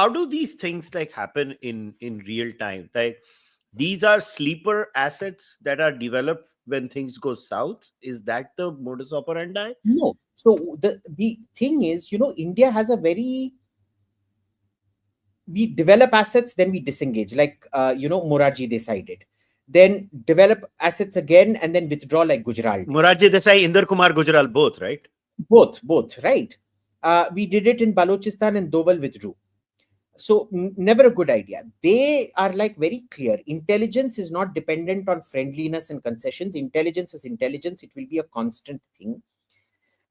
how do these things like happen in real time? Like, these are sleeper assets that are developed when things go south. Is that the modus operandi? No. So the thing is, India has a very, we develop assets, then we disengage, like Morarji Desai did. Then develop assets again, and then withdraw, like Gujarat did. Morarji Desai, Inder Kumar Gujral, both, right? Both, right? We did it in Balochistan, and Doval withdrew. So never a good idea. They are like very clear. Intelligence is not dependent on friendliness and concessions. Intelligence is intelligence. It will be a constant thing.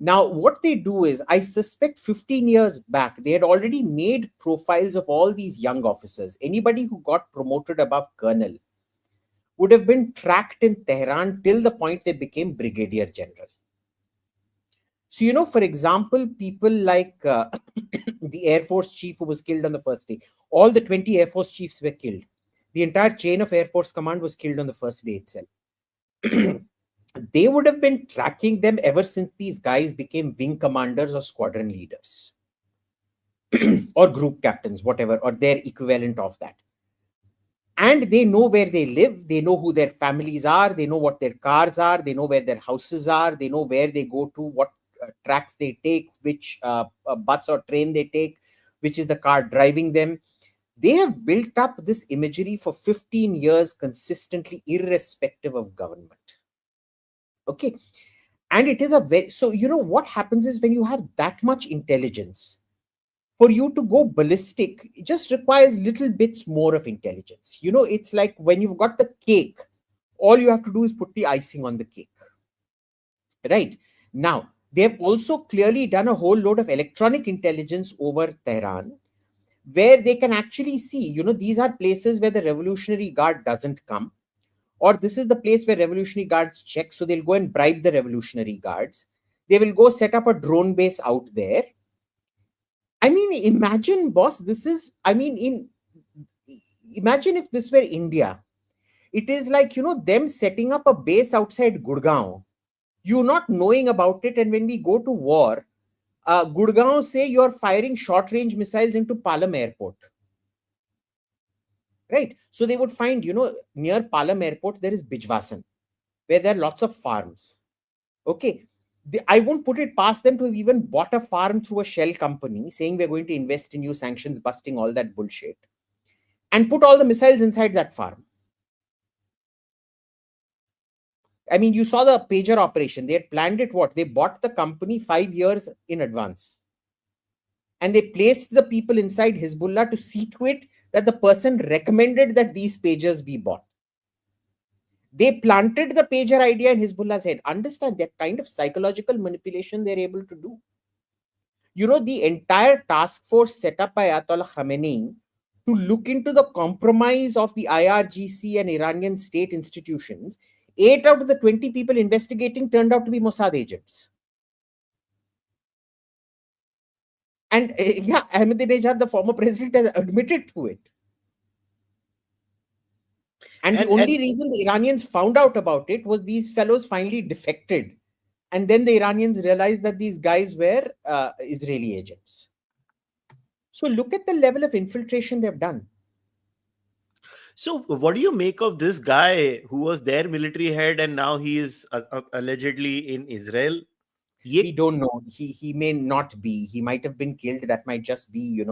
Now, what they do is, I suspect 15 years back, they had already made profiles of all these young officers. Anybody who got promoted above colonel would have been tracked in Tehran till the point they became brigadier general. So, for example, people like the Air Force chief who was killed on the first day, all the 20 Air Force chiefs were killed. The entire chain of Air Force command was killed on the first day itself. They would have been tracking them ever since these guys became wing commanders or squadron leaders or group captains, whatever, or their equivalent of that. And they know where they live. They know who their families are. They know what their cars are. They know where their houses are. They know where they go to, what tracks they take, which bus or train they take, which is the car driving them. They have built up this imagery for 15 years consistently, irrespective of government. Okay. And it is a very, so, what happens is, when you have that much intelligence, for you to go ballistic, it just requires little bits more of intelligence. It's like when you've got the cake, all you have to do is put the icing on the cake. Right. Now, they have also clearly done a whole load of electronic intelligence over Tehran, where they can actually see, these are places where the Revolutionary Guard doesn't come, or this is the place where Revolutionary Guards check. So they'll go and bribe the Revolutionary Guards. They will go set up a drone base out there. I mean, imagine, boss, imagine if this were India. It is like, them setting up a base outside Gurgaon, you not knowing about it. And when we go to war, Gurgaon say you're firing short-range missiles into Palam Airport. Right? So they would find, near Palam Airport, there is Bijwasan, where there are lots of farms. Okay. I won't put it past them to have even bought a farm through a shell company, saying we're going to invest in you, sanctions busting, all that bullshit, and put all the missiles inside that farm. I mean, you saw the pager operation. They had planned it. What? They bought the company 5 years in advance. And they placed the people inside Hezbollah to see to it that the person recommended that these pagers be bought. They planted the pager idea in Hezbollah's head. Understand that kind of psychological manipulation they're able to do. The entire task force set up by Ayatollah Khamenei to look into the compromise of the IRGC and Iranian state institutions, 8 out of the 20 people investigating turned out to be Mossad agents. And Ahmadinejad, the former president, has admitted to it. And the only reason the Iranians found out about it was these fellows finally defected. And then the Iranians realized that these guys were Israeli agents. So look at the level of infiltration they've done. So what do you make of this guy who was their military head and now he is allegedly in Israel? We don't know. He may not be. He might have been killed. That might just be,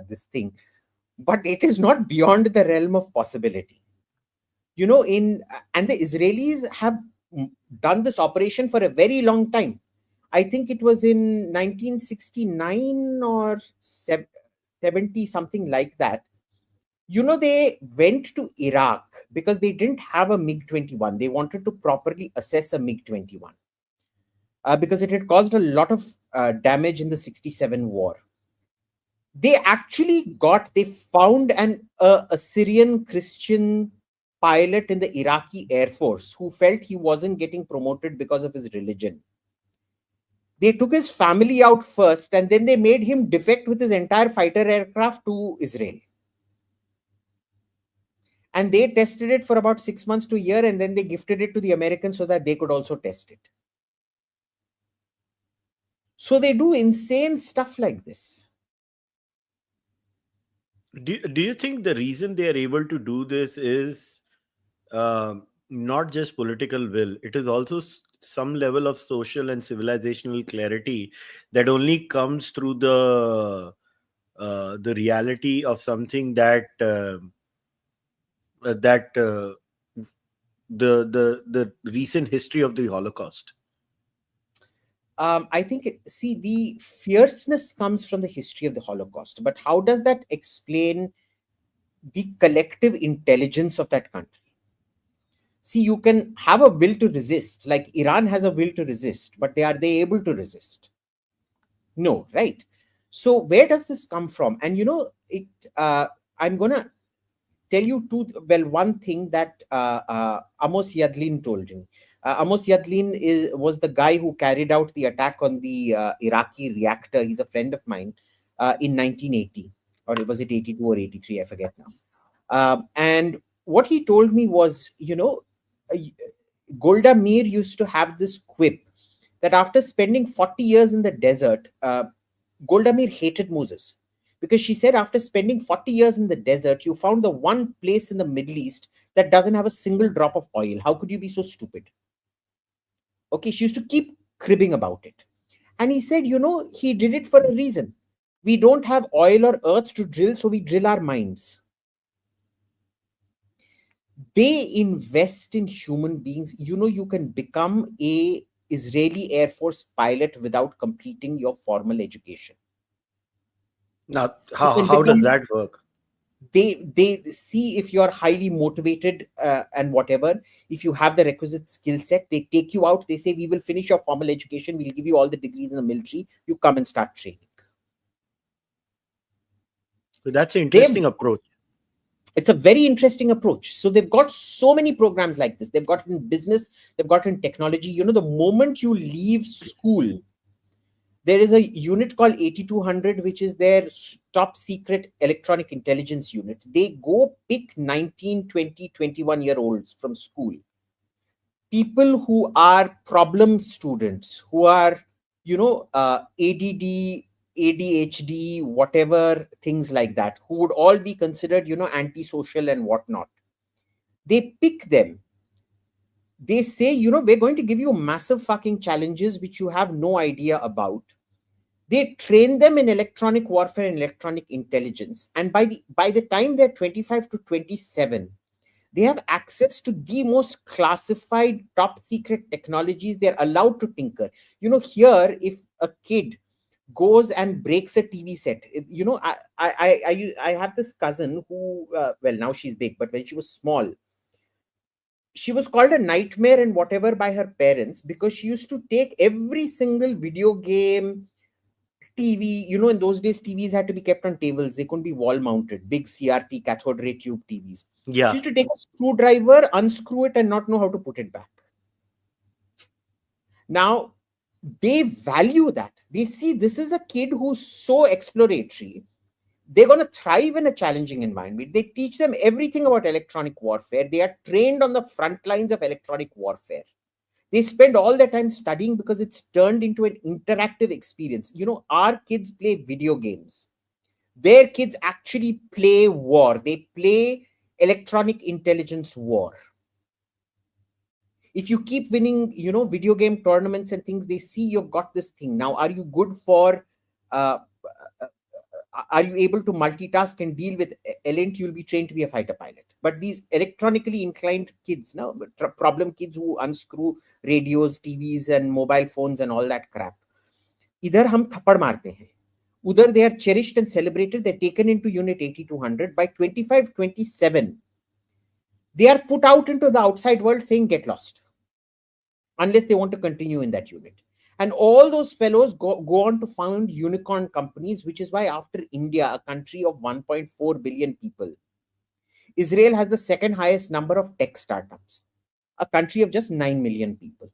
this thing. But it is not beyond the realm of possibility. And the Israelis have done this operation for a very long time. I think it was in 1969 or 70, something like that. They went to Iraq because they didn't have a MiG-21. They wanted to properly assess a MiG-21 because it had caused a lot of damage in the 67 war. They found an Assyrian Christian pilot in the Iraqi Air Force who felt he wasn't getting promoted because of his religion. They took his family out first, and then they made him defect with his entire fighter aircraft to Israel. And they tested it for about 6 months to a year, and then they gifted it to the Americans so that they could also test it. So they do insane stuff like this. Do you think the reason they are able to do this is not just political will? It is also some level of social and civilizational clarity that only comes through the reality of something that that the recent history of the Holocaust. I think, see, the fierceness comes from the history of the Holocaust, but how does that explain the collective intelligence of that country? See, you can have a will to resist, like Iran has a will to resist, but are they able to resist? No, right? So where does this come from? And it. I'm gonna tell you one thing that Amos Yadlin told me. Amos Yadlin was the guy who carried out the attack on the Iraqi reactor. He's a friend of mine in 1980, or was it 82 or 83? I forget now. And what he told me was, uh, Golda Meir used to have this quip that after spending 40 years in the desert, Golda Meir hated Moses because she said after spending 40 years in the desert, you found the one place in the Middle East that doesn't have a single drop of oil. How could you be so stupid? Okay, she used to keep cribbing about it. And he said, he did it for a reason. We don't have oil or earth to drill, so we drill our minds. They invest in human beings. You can become a Israeli Air Force pilot without completing your formal education. Now, You how can how does become that work? they see if you're highly motivated and whatever. If you have the requisite skill set, they take you out. They say, we will finish your formal education, we'll give you all the degrees in the military, you come and start training. So that's an they interesting approach. it's a very interesting approach. So they've got so many programs like this. They've got in business, they've got in technology. The moment you leave school, there is a unit called 8200, which is their top secret electronic intelligence unit. They go pick 19, 20, 21-year olds from school, people who are problem students, who are ADD, ADHD, whatever, things like that, who would all be considered antisocial and whatnot. They pick them. They say, we're going to give you massive fucking challenges which you have no idea about. They train them in electronic warfare and electronic intelligence, and by the time they're 25 to 27, they have access to the most classified top secret technologies. They're allowed to tinker. Here, if a kid goes and breaks a TV set, I have this cousin who, well, now she's big, but when she was small, she was called a nightmare and whatever by her parents because she used to take every single video game, TV. In those days, TVs had to be kept on tables. They couldn't be wall mounted, big CRT cathode ray tube TVs. She Yeah. used to take a screwdriver, unscrew it, and not know how to put it back. Now, they value that. They see this is a kid who's so exploratory. They're going to thrive in a challenging environment. They teach them everything about electronic warfare. They are trained on the front lines of electronic warfare. They spend all their time studying because it's turned into an interactive experience. Our kids play video games. Their kids actually play war. They play electronic intelligence war. If you keep winning, video game tournaments and things, they see you've got this thing. Now, are you good for, uh, are you able to multitask and deal with Elent? You'll be trained to be a fighter pilot. But these electronically inclined kids, now problem kids who unscrew radios, TVs, and mobile phones and all that crap, इधर हम थप्पड़ मारते हैं. Udhar, they are cherished and celebrated. They're taken into Unit 8200. By 25, 27, they are put out into the outside world saying, get lost. Unless they want to continue in that unit. And all those fellows go on to found unicorn companies, which is why after India, a country of 1.4 billion people, Israel has the second highest number of tech startups, a country of just 9 million people.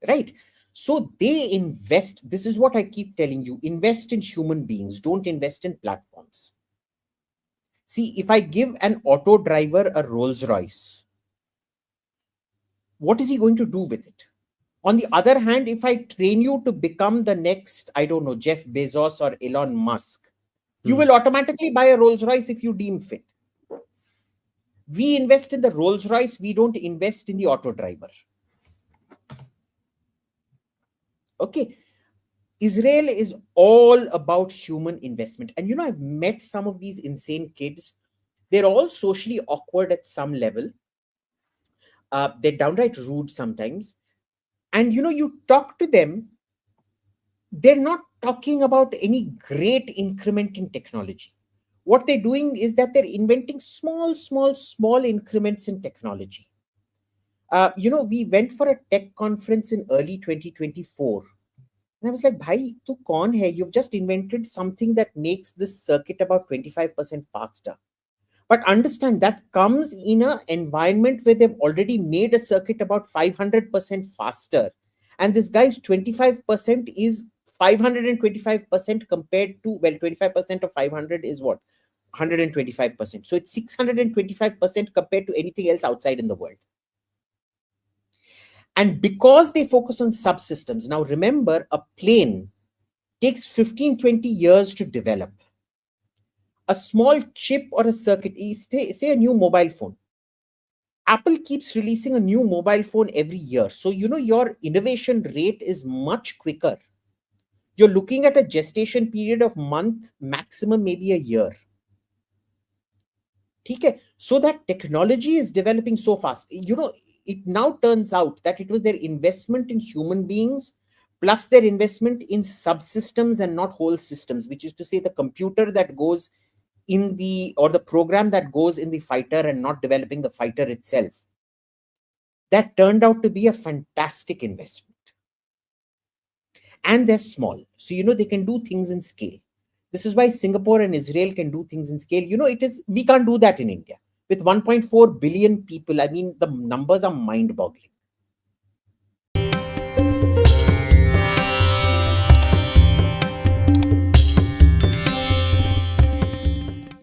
Right? So they invest. This is what I keep telling you. Invest in human beings. Don't invest in platforms. See, if I give an auto driver a Rolls Royce, what is he going to do with it? On the other hand, if I train you to become the next, I don't know, Jeff Bezos or Elon Musk, you will automatically buy a Rolls Royce if you deem fit. We invest in the Rolls Royce, we don't invest in the auto driver. Okay. Israel is all about human investment. And you know, I've met some of these insane kids. They're all socially awkward at some level. They're downright rude sometimes. And you know, you talk to them, they're not talking about any great increment in technology. What they're doing is that they're inventing small increments in technology. You know, we went for a tech conference in early 2024. And I was like, bhai, tu kaun hai? You've just invented something that makes this circuit about 25% faster. But understand that comes in an environment where they've already made a circuit about 500% faster. And this guy's 25% is 525% compared to, well, 25% of 500 is what? 125%. So it's 625% compared to anything else outside in the world. And because they focus on subsystems, now remember, a plane takes 15-20 years to develop. A small chip or a circuit, say a new mobile phone. Apple keeps releasing a new mobile phone every year. So, you know, your innovation rate is much quicker. You're looking at a gestation period of month, maximum maybe a year. Okay? So that technology is developing so fast. You know, it now turns out that it was their investment in human beings plus their investment in subsystems and not whole systems, which is to say the computer that goes in the, or the program that goes in the fighter and not developing the fighter itself. That turned out to be a fantastic investment. And they're small. So, you know, they can do things in scale. This is why Singapore and Israel can do things in scale. You know, we can't do that in India. With 1.4 billion people, I mean, the numbers are mind-boggling.